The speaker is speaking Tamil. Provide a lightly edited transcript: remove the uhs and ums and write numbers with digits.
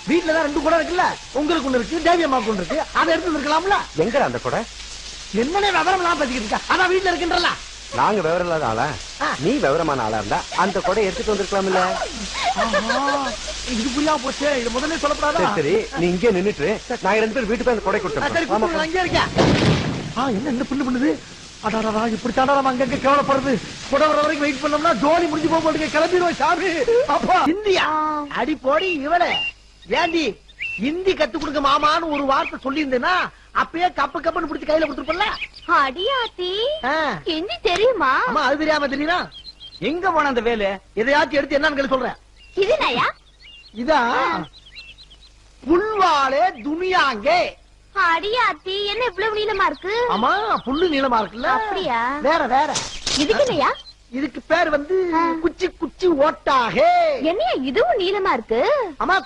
வீட்டுலதான் 2 குடம் இருக்குல்ல, உங்களுக்கு ஒண்ணு இருக்கு, தேவி அம்மாவுக்கு ஒண்ணு இருக்கு, அதை எடுத்து இருக்கலாம்ல. எங்க அந்த கொடை? என்னனே விவரம் எல்லாம் பேசிக்கிட்டு இருக்க, அதான் வீட்டுல இருக்குன்றல. நாங்க விவரம் இல்லாத ஆளா? நீ விவரமான ஆளா இருந்தா அந்த கொடை எடுத்துட்டு வந்திருக்கலாம் இல்ல? இது புரியாம போச்சு, இது முதல்ல சொல்லப்படாதா? சரி நீ இங்கே நின்னுட்டு நான் 2 பேர் வீட்டுக்கு அந்த கொடை கொடுத்துறேன். அங்கே இருக்கேன். என்ன என்ன பண்ணு பண்ணுது? அடாடா, இப்படி தாண்டா அங்க கேவலப்படுறது. கொடை வர வரைக்கும் வெயிட் பண்ணோம்னா ஜோலி முடிஞ்சு போக மாட்டேங்க, கிளம்பிடுவோம் சாமி. அப்பா இந்தியா அடி போடி இவளே. ஏண்டி இந்தி கத்து கொடுக்க மாமான்னு ஒரு வார்த்தை சொல்லி இருந்தேன்னா அப்பயே கப்பு கப்புன்னு பிடிச்சி கையில கொடுத்துருப்பல. அடியாத்தி ஹிந்தி தெரியுமா? ஆமா, அது தெரியாம தெரியுமா? எங்க போன அந்த வேலை? எதையாச்சும் எடுத்து என்னன்னு சொல்றேன். இதுனாயா? இதா புல்வாலே துனியாங்கே. அடியாத்தி என்ன இவ்வளவு நீளமா இருக்கு? ஆமா, புல்லு நீளமா இருக்குல்ல. அப்படியா? வேற வேற. இதுக்கு இல்லையா? இதுக்கு பேர் வந்து குச்சி குச்சி ஓட்டாகே. என்னையா இதுவும் நீளமா இருக்கு? ஆமா.